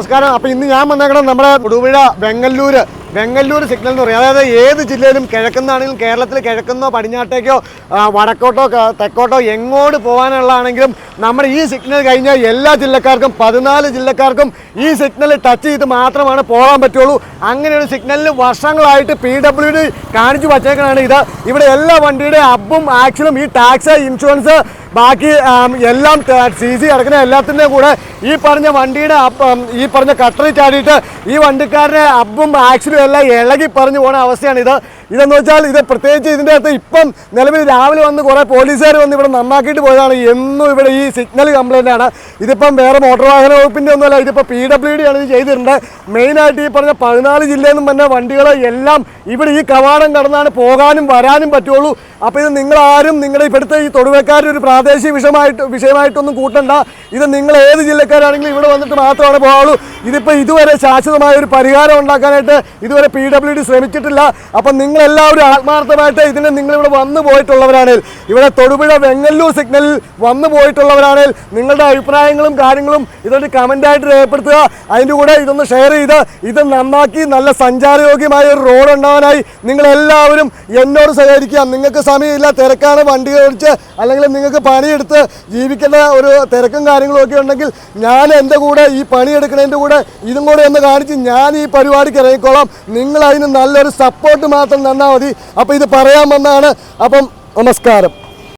നമസ്കാരം. അപ്പോൾ ഇന്ന് ഞാൻ വന്നേക്കണം നമ്മുടെ തൊടുപുഴ വെങ്ങല്ലൂർ സിഗ്നൽ എന്ന് പറയും. അതായത് ഏത് ജില്ലയിലും കിഴക്കുന്നാണെങ്കിലും കേരളത്തിൽ കിഴക്കുന്നോ പടിഞ്ഞാട്ടേക്കോ വടക്കോട്ടോ തെക്കോട്ടോ എങ്ങോട്ട് പോകാനുള്ളതാണെങ്കിലും നമ്മുടെ ഈ സിഗ്നൽ കഴിഞ്ഞാൽ എല്ലാ ജില്ലക്കാർക്കും 14 ജില്ലക്കാർക്കും ഈ സിഗ്നൽ ടച്ച് ചെയ്ത് മാത്രമാണ് പോകാൻ പറ്റുള്ളൂ. അങ്ങനെ ഒരു സിഗ്നലിൽ വർഷങ്ങളായിട്ട് PWD കാണിച്ചു വച്ചേക്കണാണ് ഇത്. ഇവിടെ എല്ലാ വണ്ടിയുടെ അബും ആക്സിലും ഈ ടാക്സ് ഇൻഷുറൻസ് ബാക്കി എല്ലാം CC അടക്കുന്ന എല്ലാത്തിൻ്റെയും കൂടെ ഈ പറഞ്ഞ വണ്ടിയുടെ ഈ പറഞ്ഞ കട്ടറിൽ ചാടിയിട്ട് ഈ വണ്ടിക്കാരുടെ അബും ആക്സിലും എല്ലാം ഇളകി പറഞ്ഞു പോകുന്ന അവസ്ഥയാണ് ഇതെന്ന് വെച്ചാൽ ഇത് പ്രത്യേകിച്ച് ഇതിൻ്റെ അകത്ത് ഇപ്പം നിലവിൽ രാവിലെ വന്ന് കുറേ പോലീസുകാർ വന്ന് ഇവിടെ നന്നാക്കിയിട്ട് പോയതാണ്. എന്നും ഇവിടെ ഈ സിഗ്നൽ കംപ്ലൈൻ്റ് ആണ്. ഇതിപ്പം വേറെ മോട്ടോർ വാഹന വകുപ്പിൻ്റെ ഒന്നുമല്ല, ഇതിപ്പോൾ PWD ആണ് ഇത് ചെയ്തിട്ടുണ്ട്. മെയിനായിട്ട് ഈ പറഞ്ഞ 14 ജില്ലയിൽ നിന്നും തന്നെ വണ്ടികൾ എല്ലാം ഇവിടെ ഈ കവാടം കടന്നാണ് പോകാനും വരാനും പറ്റുള്ളൂ. അപ്പോൾ ഇത് നിങ്ങളാരും നിങ്ങളുടെ ഇവിടുത്തെ ഈ തൊടുവേക്കാരുടെ ഒരു പ്രാദേശിക വിഷയമായിട്ടൊന്നും കൂട്ടണ്ട. ഇത് നിങ്ങൾ ഏത് ജില്ലക്കാരാണെങ്കിലും ഇവിടെ വന്നിട്ട് മാത്രമാണ് പോകാവുള്ളൂ. ഇതിപ്പോൾ ഇതുവരെ ശാശ്വതമായ ഒരു പരിഹാരം ഉണ്ടാക്കാനായിട്ട് ഇതുവരെ PWD ശ്രമിച്ചിട്ടില്ല. അപ്പം നിങ്ങളെല്ലാവരും ആത്മാർത്ഥമായിട്ട് നിങ്ങളിവിടെ വന്നു പോയിട്ടുള്ളവരാണെങ്കിൽ, ഇവിടെ തൊടുപുഴ വെങ്ങല്ലൂർ സിഗ്നലിൽ വന്നു പോയിട്ടുള്ളവരാണെങ്കിൽ നിങ്ങളുടെ അഭിപ്രായങ്ങളും കാര്യങ്ങളും ഇതൊരു കമൻ്റായിട്ട് രേഖപ്പെടുത്തുക. അതിൻ്റെ കൂടെ ഇതൊന്ന് ഷെയർ ചെയ്ത് ഇത് നന്നാക്കി നല്ല സഞ്ചാരയോഗ്യമായ ഒരു റോഡ് ഉണ്ടാവാനായി നിങ്ങളെല്ലാവരും എന്നോട് സഹകരിക്കുക. നിങ്ങൾക്ക് സമയമില്ല, തിരക്കാണ്, വണ്ടി ഓടിച്ച് അല്ലെങ്കിൽ നിങ്ങൾക്ക് പണിയെടുത്ത് ജീവിക്കേണ്ട ഒരു തിരക്കും കാര്യങ്ങളും ഒക്കെ ഉണ്ടെങ്കിൽ ഞാൻ എൻ്റെ കൂടെ ഈ പണിയെടുക്കുന്നതിൻ്റെ കൂടെ ഇതും കൂടെ ഒന്ന് കാണിച്ച് ഞാൻ ഈ പരിപാടിക്ക് ഇറങ്ങിക്കോളാം. നിങ്ങൾ അതിന് നല്ലൊരു സപ്പോർട്ട് മാത്രം തന്നാൽ മതി. അപ്പോൾ ഇത് പറയാൻ വന്നതാണ്. അപ്പം നമസ്കാരം.